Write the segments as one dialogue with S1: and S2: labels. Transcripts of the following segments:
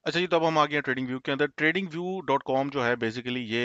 S1: अच्छा जी, तो अब हम आ गए हैं ट्रेडिंग व्यू के अंदर। ट्रेडिंग व्यू डॉट कॉम जो है बेसिकली ये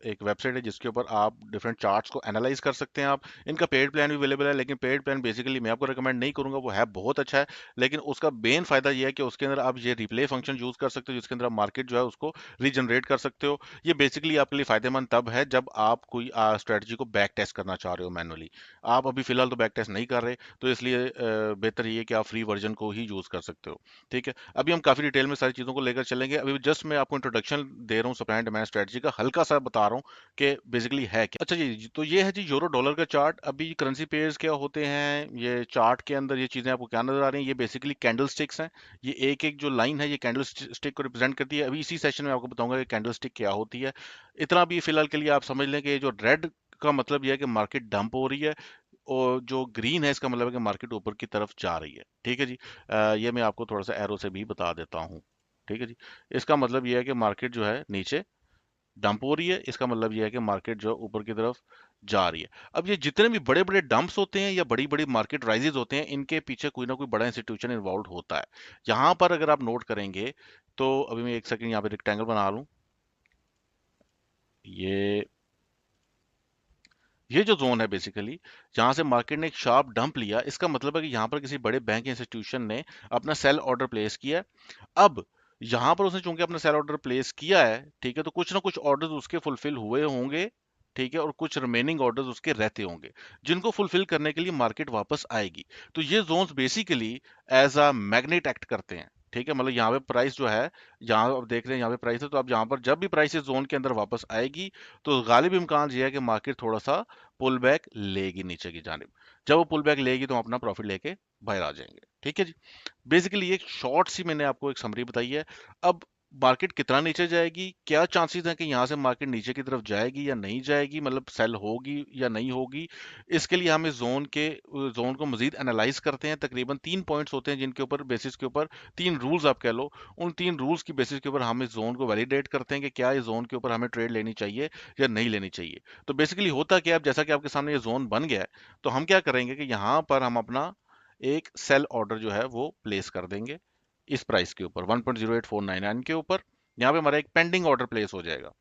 S1: एक वेबसाइट है जिसके ऊपर आप डिफरेंट चार्ट्स को एनालाइज कर सकते हैं। आप इनका पेड प्लान भी अवेलेबल है, लेकिन पेड प्लान बेसिकली मैं आपको रिकमेंड नहीं करूंगा। वो है बहुत अच्छा है, लेकिन उसका मेन फायदा ये है कि उसके अंदर आप ये रिप्ले फंक्शन यूज कर सकते हो, जिसके अंदर आप मार्केट जो है उसको रीजनरेट कर सकते हो। ये बेसिकली आपके लिए फायदेमंद तब है जब आप कोई स्ट्रेटजी को बैक टेस्ट करना चाह रहे हो मैनुअली। आप अभी फिलहाल तो बैक टेस्ट नहीं कर रहे, तो इसलिए बेहतर ये है कि आप फ्री वर्जन को ही यूज कर सकते हो। ठीक है, अभी हम काफी डिटेल में सारी चीजों को लेकर चलेंगे। अभी जस्ट मैं आपको इंट्रोडक्शन दे रहा हूँ सप्लाई एंड डिमांड स्ट्रेटजी का, हल्का सा बता रहा हूँ कि बेसिकली है क्या। अच्छा जी, तो ये है जी यूरो डॉलर का चार्ट। अभी करेंसी पेयर्स क्या होते हैं, ये चार्ट के अंदर ये चीजें आपको क्या नजर आ रही हैं, ये बेसिकली कैंडल स्टिक्स हैं। ये एक एक जो लाइन है ये कैंडल स्टिक को रिप्रेजेंट करती है। अभी इसी सेशन में आपको बताऊंगा कि कैंडल स्टिक क्या होती है। इतना भी फिलहाल के लिए आप समझ लें कि जो रेड का मतलब यह है कि मार्केट डंप हो रही है, और जो ग्रीन है इसका मतलब है कि मार्केट ऊपर की तरफ जा रही है। ठीक है जी, ये मैं आपको थोड़ा सा एरो से भी बता देता हूँ। ठीक है जी, इसका मतलब ये है कि मार्केट जो है नीचे डंप हो रही है, इसका मतलब ये है कि मार्केट जो है ऊपर की तरफ जा रही है। अब ये जितने भी बड़े बड़े डंप्स होते हैं या बड़ी बड़ी मार्केट राइजेस होते हैं, इनके पीछे कोई ना कोई बड़ा इंस्टीट्यूशन इन्वॉल्व होता है। यहाँ पर अगर आप नोट करेंगे, तो अभी मैं एक सेकंड यहाँ पे रेक्टेंगल बना लूँ। ये ये जो जोन है बेसिकली जहां से मार्केट ने एक शार्प डंप लिया, इसका मतलब है कि यहाँ पर किसी बड़े बैंक इंस्टीट्यूशन ने अपना सेल ऑर्डर प्लेस किया है। अब यहाँ पर उसने चूंकि अपना सेल ऑर्डर प्लेस किया है, ठीक है, तो कुछ ना कुछ ऑर्डर्स उसके फुलफिल हुए होंगे। ठीक है, और कुछ रिमेनिंग ऑर्डर्स उसके रहते होंगे, जिनको फुलफिल करने के लिए मार्केट वापस आएगी। तो ये zones basically as a magnet act करते हैं। ठीक है, मतलब यहाँ पे प्राइस जो है, यहाँ आप देख रहे हैं यहाँ पे प्राइस है, तो अब यहाँ पर जब भी प्राइस इस जोन के अंदर वापस आएगी, तो गालिब इम्कान ये है कि मार्केट थोड़ा सा पुल बैक लेगी नीचे की जानिब। जब वो पुल बैक लेगी तो हम अपना प्रॉफिट लेके बाहर आ जाएंगे। ठीक है जी, बेसिकली एक शॉर्ट सी मैंने आपको एक समरी बताई है। अब मार्केट कितना नीचे जाएगी, क्या चांसेस हैं कि यहाँ से मार्केट नीचे की तरफ जाएगी या नहीं जाएगी, मतलब सेल होगी या नहीं होगी, इसके लिए हम इस जोन को मजीद एनालाइज करते हैं। तकरीबन 3 पॉइंट्स होते हैं जिनके ऊपर बेसिस के ऊपर, 3 रूल्स आप कह लो, उन 3 रूल्स की बेसिस के ऊपर हम इस जोन को वैलिडेट करते हैं कि क्या इस जोन के ऊपर हमें ट्रेड लेनी चाहिए या नहीं लेनी चाहिए। तो बेसिकली होता क्या है, अब जैसा कि आपके सामने ये जोन बन गया है, तो हम क्या करेंगे कि यहाँ पर हम अपना एक सेल ऑर्डर जो है वो प्लेस कर देंगे इस प्राइस के ऊपर 1.08499 के ऊपर। यहाँ पे हमारा एक पेंडिंग ऑर्डर प्लेस हो जाएगा।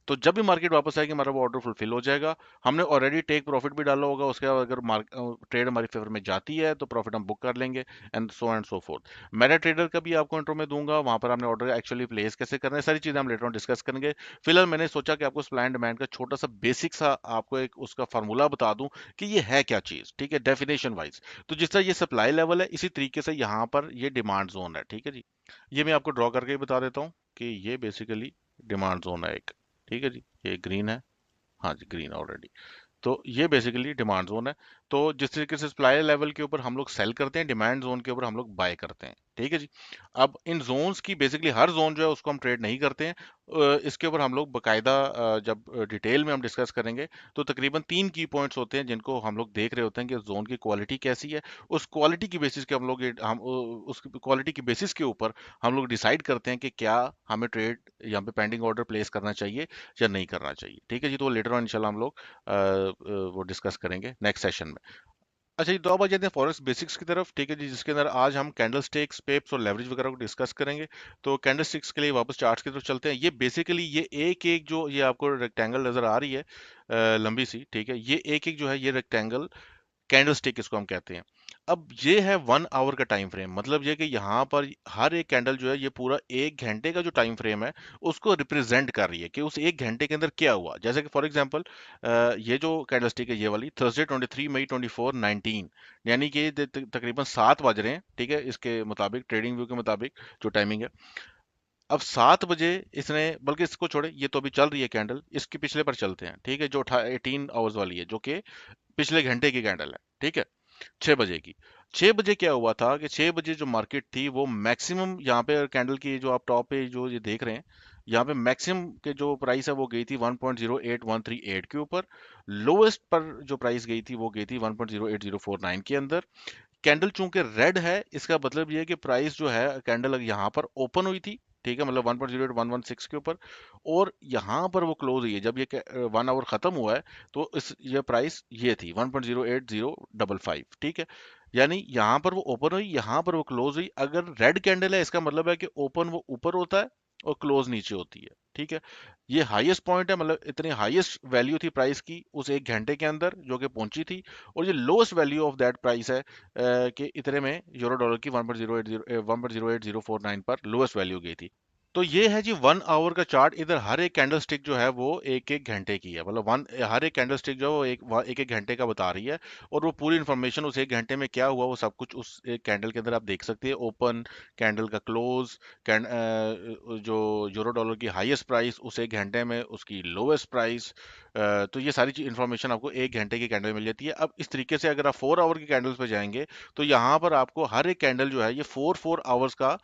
S1: तो जब भी मार्केट वापस आएगी हमारा वो ऑर्डर फुलफिल हो जाएगा। हमने ऑलरेडी टेक प्रॉफिट भी डाला होगा, उसके बाद अगर ट्रेड हमारी फेवर में जाती है तो प्रॉफिट हम बुक कर लेंगे, and so fourth. Meta trader का भी आपको इंट्रो में दूंगा, वहां पर हमने ऑर्डर एक्चुअली प्लेस कैसे करना है, सारी चीजें हम लेटर ऑन डिस्कस करेंगे। फिलहाल मैंने सोचा कि आपको सप्लाई एंड डिमांड का छोटा सा बेसिक सा आपको एक उसका फार्मूला बता दूं कि ये है क्या चीज। ठीक है, डेफिनेशन वाइज। तो जिस तरह ये सप्लाई लेवल है, इसी तरीके से यहाँ पर ये डिमांड जोन है। ठीक है जी, ये मैं आपको ड्रॉ करके ही बता देता हूँ कि ये बेसिकली डिमांड जोन है एक। ठीक है जी, ये ग्रीन है। हाँ जी, ग्रीन ऑलरेडी। तो ये बेसिकली डिमांड जोन है। तो जिस तरीके से सप्लाई लेवल के ऊपर हम लोग सेल करते हैं, डिमांड जोन के ऊपर हम लोग बाय करते हैं। ठीक है जी, अब इन जोन्स की बेसिकली हर जोन जो है उसको हम ट्रेड नहीं करते हैं। इसके ऊपर हम लोग बकायदा जब डिटेल में हम डिस्कस करेंगे, तो तकरीबन 3 की पॉइंट्स होते हैं जिनको हम लोग देख रहे होते हैं कि जोन की क्वालिटी कैसी है। उस क्वालिटी की बेसिस के हम लोग उस क्वालिटी की बेसिस के ऊपर हम लोग डिसाइड करते हैं कि क्या हमें ट्रेड यहाँ पे पेंडिंग ऑर्डर प्लेस करना चाहिए या नहीं करना चाहिए। ठीक है जी, तो लेटर ऑन इंशाल्लाह हम लोग वो डिस्कस करेंगे नेक्स्ट सेशन में। अच्छा जी, तो अब आ जाते हैं फॉरेक्स बेसिक्स की तरफ। ठीक है जी, जिसके अंदर आज हम कैंडल स्टिक्स, पेप्स और लेवरेज वगैरह को डिस्कस करेंगे। तो कैंडल स्टिक्स के लिए वापस चार्ट्स की तरफ चलते हैं। ये बेसिकली ये एक एक जो ये आपको रेक्टेंगल नजर आ रही है, लंबी सी, ठीक है, ये एक एक जो है ये रेक्टेंगल कैंडल स्टिक इसको हम कहते हैं। अब ये है 1 आवर का टाइम फ्रेम, मतलब ये कि यहाँ पर हर एक कैंडल जो है ये पूरा 1 घंटे का जो टाइम फ्रेम है उसको रिप्रेजेंट कर रही है कि उस 1 घंटे के अंदर क्या हुआ। जैसे कि फॉर एग्जांपल ये जो कैंडल स्टिक है ये वाली थर्सडे 23 मई 24/19, यानी कि ये तकरीबन 7 बज रहे हैं। ठीक है, इसके मुताबिक ट्रेडिंग व्यू के मुताबिक जो टाइमिंग है, अब 7 बजे इसने, बल्कि इसको छोड़े, ये तो अभी चल रही है कैंडल, इसके पिछले पर चलते हैं। ठीक है, जो 18 आवर्स वाली है, जो कि पिछले घंटे की कैंडल है। ठीक है, 6 बजे की। 6 बजे क्या हुआ था कि 6 बजे जो मार्केट थी वो मैक्सिमम, यहाँ पे कैंडल की जो आप टॉप पे जो ये देख रहे हैं, यहाँ पे मैक्सिमम के जो प्राइस है वो गई थी 1.08138 के ऊपर। लोएस्ट पर जो प्राइस गई थी वो गई थी 1.08049 के अंदर। कैंडल चूंकि रेड है, इसका मतलब ये है कि प्राइस जो है कैंडल यहाँ पर ओपन हुई थी। ठीक है, मतलब 1.08116 के ऊपर, और यहाँ पर वो क्लोज हुई है जब ये 1 आवर खत्म हुआ है। तो इस ये प्राइस ये थी 1.08055। ठीक है, यानी यहाँ पर वो ओपन हुई, यहाँ पर वो क्लोज हुई। अगर रेड कैंडल है इसका मतलब है कि ओपन वो ऊपर होता है और क्लोज नीचे होती है। ठीक है, ये हाईएस्ट पॉइंट है, मतलब इतनी हाईएस्ट वैल्यू थी प्राइस की उस एक घंटे के अंदर जो कि पहुंची थी। और ये lowest value of that price है कि इतने में यूरो डॉलर की 1.08049 पर लोएस्ट वैल्यू गई थी। तो ये है जी 1 आवर का चार्ट। इधर हर एक कैंडल स्टिक जो है वो एक एक घंटे की है, मतलब वन हर एक कैंडल स्टिक जो है वो एक एक घंटे का बता रही है। और वो पूरी इन्फॉर्मेशन उस एक घंटे में क्या हुआ वो सब कुछ उस एक कैंडल के अंदर आप देख सकते हैं। ओपन, कैंडल का क्लोज, जो यूरो डॉलर की हाईएस्ट प्राइस उस एक घंटे में, उसकी लोएस्ट प्राइस। तो ये सारी इन्फॉर्मेशन आपको एक घंटे की कैंडल मिल जाती है। अब इस तरीके से अगर आप 4 आवर की कैंडल्स पे जाएंगे तो यहाँ पर आपको हर एक कैंडल जो है ये 4 4 आवर्स का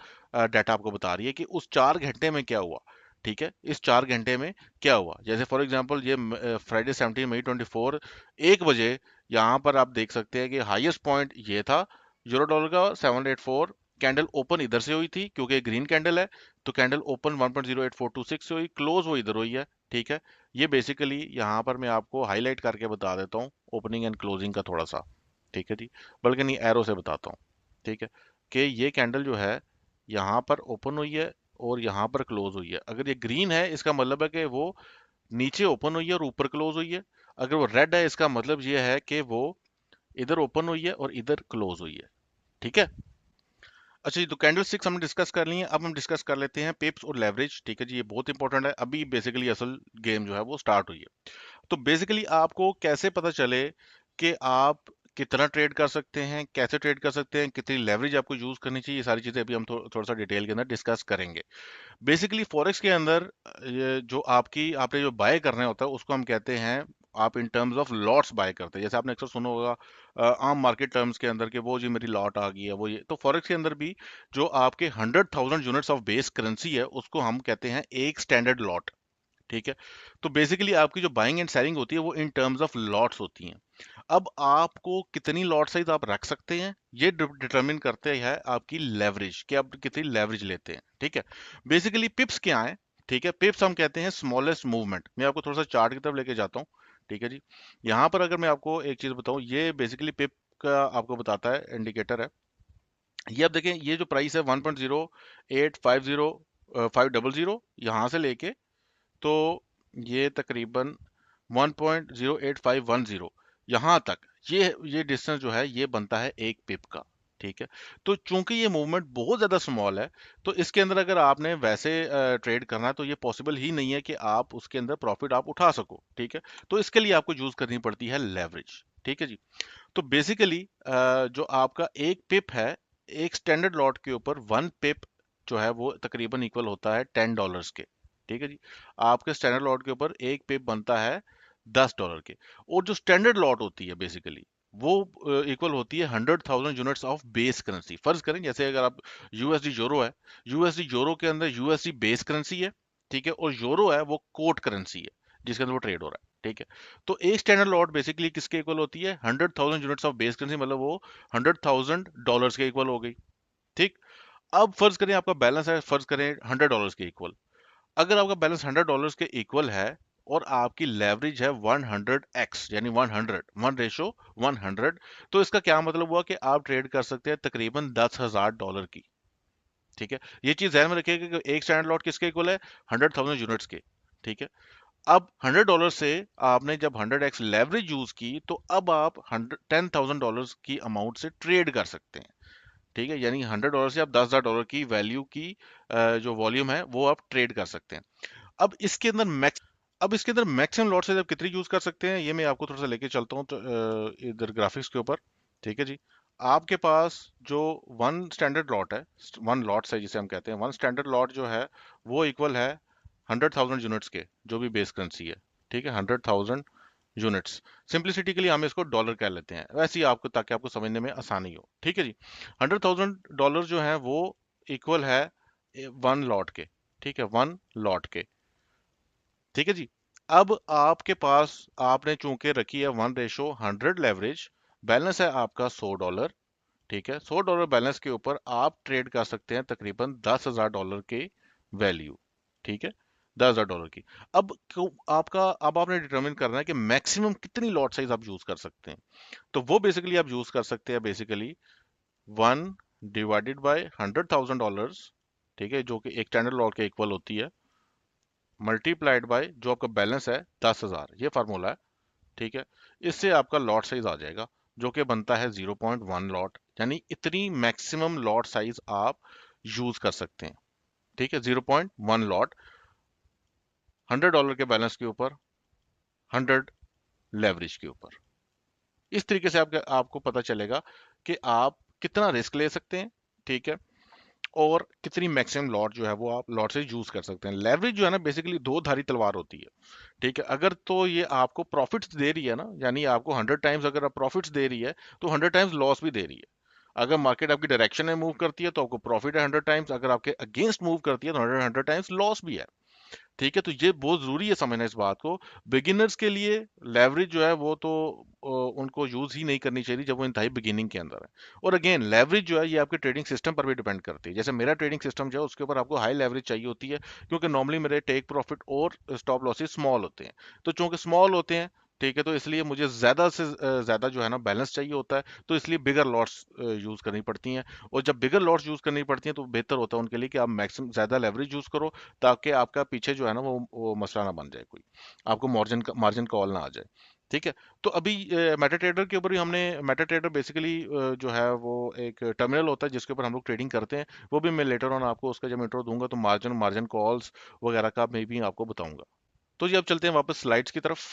S1: डाटा आपको बता रही है कि उस 4 घंटे में क्या हुआ। ठीक है, इस 4 घंटे में क्या हुआ। जैसे फॉर एग्जांपल ये फ्राइडे 17 मई 2024 1 बजे यहाँ पर आप देख सकते हैं कि हाईएस्ट पॉइंट ये था यूरो डॉलर का 784। कैंडल ओपन इधर से हुई थी क्योंकि ग्रीन कैंडल है, तो कैंडल ओपन 1.08426 से हुई, क्लोज वो इधर हुई है। ठीक है, ये बेसिकली यहाँ पर मैं आपको हाईलाइट करके बता देता हूँ ओपनिंग एंड क्लोजिंग का थोड़ा सा। ठीक है जी, बल्कि नहीं एरो से बताता हूँ। ठीक है, कि ये कैंडल जो है यहाँ पर ओपन हुई है और यहाँ पर क्लोज हुई है। अगर ये ग्रीन है इसका मतलब है कि वो नीचे ओपन हुई है और ऊपर क्लोज हुई है। अगर वो रेड है इसका मतलब ये है कि वो इधर ओपन हुई है और इधर क्लोज हुई है। ठीक है, अच्छा जी, तो कैंडल स्टिक्स हमने डिस्कस कर ली है। अब हम डिस्कस कर लेते हैं पिप्स और लेवरेज। ठीक है जी, ये बहुत इंपॉर्टेंट है। अभी बेसिकली असल गेम जो है वो स्टार्ट हुई है। तो बेसिकली आपको कैसे पता चले कि आप कितना ट्रेड कर सकते हैं, कैसे ट्रेड कर सकते हैं, कितनी लेवरेज आपको यूज करनी चाहिए, ये सारी चीजें अभी हम थोड़ा सा डिटेल के अंदर डिस्कस करेंगे। बेसिकली फॉरेक्स के अंदर ये जो आपने जो बाय करना होता है उसको हम कहते हैं, आप in terms of lots buy करते हैं। जैसे आपने अक्सर सुना होगा आम मार्केट टर्म्स के अंदर कि वो जी मेरी लॉट आ गई है वो ये। तो फॉरेक्स के अंदर भी जो आपके 100,000 यूनिट्स ऑफ बेस करेंसी है उसको हम कहते हैं एक स्टैंडर्ड लॉट। ठीक है, तो बेसिकली आपकी जो बाइंग एंड सेलिंग होती है वो इन टर्म्स ऑफ लॉट्स होती हैं। अब आपको कितनी लॉट साइज आप रख सकते हैं ये डिटरमिन करते हैं आपकी लेवरेज, कि आप कितनी लेवरेज लेते हैं। ठीक है, बेसिकली पिप्स क्या है। ठीक है, पिप्स हम कहते हैं स्मॉलेस्ट मूवमेंट। मैं आपको थोड़ा सा चार्ट की तरफ लेके जाता हूँ। ठीक है जी, यहाँ पर अगर मैं आपको एक चीज बताऊं, ये बेसिकली पिप का आपको बताता है, इंडिकेटर है। ये आप देखें, ये जो प्राइस है 1.0850500 यहाँ से लेके, तो ये तकरीबन 1.08510 यहाँ तक, ये डिस्टेंस जो है ये बनता है एक पिप का। ठीक है, तो चूंकि ये मूवमेंट बहुत ज्यादा स्मॉल है, तो इसके अंदर अगर आपने वैसे ट्रेड करना है तो ये पॉसिबल ही नहीं है कि आप उसके अंदर प्रॉफिट आप उठा सको। ठीक है, तो इसके लिए आपको यूज करनी पड़ती है लेवरेज। ठीक है जी, तो बेसिकली जो आपका एक पिप है, एक स्टैंडर्ड लॉट के ऊपर 1 पिप जो है वो तकरीबन इक्वल होता है $10 के। ठीक है जी, आपके स्टैंडर्ड लॉट के ऊपर एक पिप बनता है $10 के। और जो स्टैंडर्ड लॉट होती है बेसिकली वो इक्वल होती है 100,000 यूनिट्स ऑफ बेस करेंसी। फर्ज करें जैसे अगर आप यूएसडी यूरो है, यूएसडी यूरो के अंदर यूएसडी बेस करेंसी है। ठीक है, और यूरो है वो कोट करेंसी है जिसके अंदर वो ट्रेड हो रहा है। ठीक है, तो एक स्टैंडर्ड लॉट बेसिकली किसके इक्वल होती है, 100,000 यूनिट्स ऑफ बेस करेंसी, मतलब वो $100,000 के इक्वल हो गई। ठीक, अब फर्ज करें आपका बैलेंस है, फर्ज करें $100 के इक्वल। अगर आपका बैलेंस $100 के इक्वल है और आपकी लेवरेज है 100x, यानी 100, 1:100, तो इसका क्या मतलब हुआ कि आप ट्रेड कर सकते हैं तकरीबन $10,000 की। ठीक है, ये चीज ध्यान में रखिएगा कि एक स्टैंडर्ड लॉट किसके इक्वल है, 100,000 यूनिट्स के। ठीक है, अब $100 से आपने जब 100x लेवरेज यूज की तो अब आप 10,000 की अमाउंट से ट्रेड कर सकते हैं। ठीक है, यानी $100 से आप $10,000 की वैल्यू की जो वॉल्यूम है वो आप ट्रेड कर सकते हैं। अब इसके अंदर मैक्सिमम लॉट साइज आप कितनी यूज कर सकते हैं ये मैं आपको थोड़ा सा लेके चलता हूँ, तो इधर ग्राफिक्स के ऊपर। ठीक है जी, आपके पास जो वन स्टैंडर्ड लॉट है, वन लॉट साइज जिसे हम कहते हैं, वन स्टैंडर्ड लॉट जो है वो इक्वल है 100,000 यूनिट्स के, जो भी बेस करेंसी है। ठीक है, 100,000 यूनिट्स, सिंप्लिसिटी के लिए हम इसको डॉलर कह लेते हैं वैसे ही आपको, ताकि आपको समझने में आसानी हो। ठीक है जी, $100,000 जो है वो इक्वल है वन लॉट के। ठीक है, वन लॉट के। ठीक है जी, अब आपके पास आपने चूंकि रखी है 1:100 लेवरेज, बैलेंस है आपका $100। ठीक है, $100 बैलेंस के ऊपर आप ट्रेड कर सकते हैं तकरीबन $10,000 के वैल्यू। ठीक है, $10,000 की। अब आपने डिटरमिन करना है कि मैक्सिमम कितनी लॉट साइज आप यूज कर सकते हैं। तो वो बेसिकली आप यूज कर सकते हैं बेसिकली 1 डिवाइडेड बाय $100,000, ठीक है, जो कि एक स्टैंडर्ड लॉट के इक्वल होती है, मल्टीप्लाइड बाय जो आपका बैलेंस है 10,000, ये फार्मूला है, ठीक है। इससे आपका लॉट साइज आ जाएगा जो कि बनता है 0.1 लॉट, यानी इतनी मैक्सिमम लॉट साइज आप यूज कर सकते हैं, ठीक है। 0.1 लॉट $100 के बैलेंस के ऊपर, 100 लेवरेज के ऊपर। इस तरीके से आपको पता चलेगा कि आप कितना रिस्क ले सकते हैं, ठीक है, और कितनी मैक्सिमम लॉट जो है वो आप लॉट से यूज कर सकते हैं। लेवरेज जो है ना बेसिकली दो धारी तलवार होती है, ठीक है। अगर तो ये आपको प्रॉफिट्स दे रही है ना, यानी आपको 100 टाइम्स अगर आप प्रॉफिट्स दे रही है तो 100 टाइम्स लॉस भी दे रही है। अगर मार्केट आपकी डायरेक्शन में मूव करती है तो आपको प्रॉफिट है 100 टाइम्स, अगर आपके अगेंस्ट मूव करती है तो 100 टाइम्स लॉस भी है, ठीक है। तो ये बहुत जरूरी है समझना इस बात को। बिगिनर्स के लिए लेवरेज जो है वो तो उनको यूज ही नहीं करनी चाहिए जब वो इंतहाई बिगिनिंग के अंदर है। और अगेन लेवरेज जो है ये आपके ट्रेडिंग सिस्टम पर भी डिपेंड करती है। जैसे मेरा ट्रेडिंग सिस्टम जो है उसके ऊपर आपको हाई लेवरेज चाहिए होती है, क्योंकि नॉर्मली मेरे टेक प्रॉफिट और स्टॉप लॉसेस स्मॉल होते हैं। तो चूंकि स्मॉल होते हैं, ठीक है, तो इसलिए मुझे ज्यादा से ज्यादा जो है ना बैलेंस चाहिए होता है, तो इसलिए बिगर लॉट्स यूज करनी पड़ती हैं। और जब बिगर लॉट्स यूज करनी पड़ती हैं तो बेहतर होता है उनके लिए कि आप मैक्सिमम ज्यादा लेवरेज यूज करो, ताकि आपका पीछे जो है ना वो मसला ना बन जाए कोई, आपको मार्जिन कॉल ना आ जाए, ठीक है। तो अभी मेटा ट्रेडर के ऊपर भी हमने, मेटा ट्रेडर बेसिकली जो है वो एक टर्मिनल होता है जिसके ऊपर हम लोग ट्रेडिंग करते हैं। वो भी मैं लेटर ऑन आपको उसका जब इंट्रो दूंगा तो मार्जिन मार्जिन कॉल्स वगैरह का मैं भी आपको बताऊंगा। तो जी अब चलते हैं वापस स्लाइड्स की तरफ।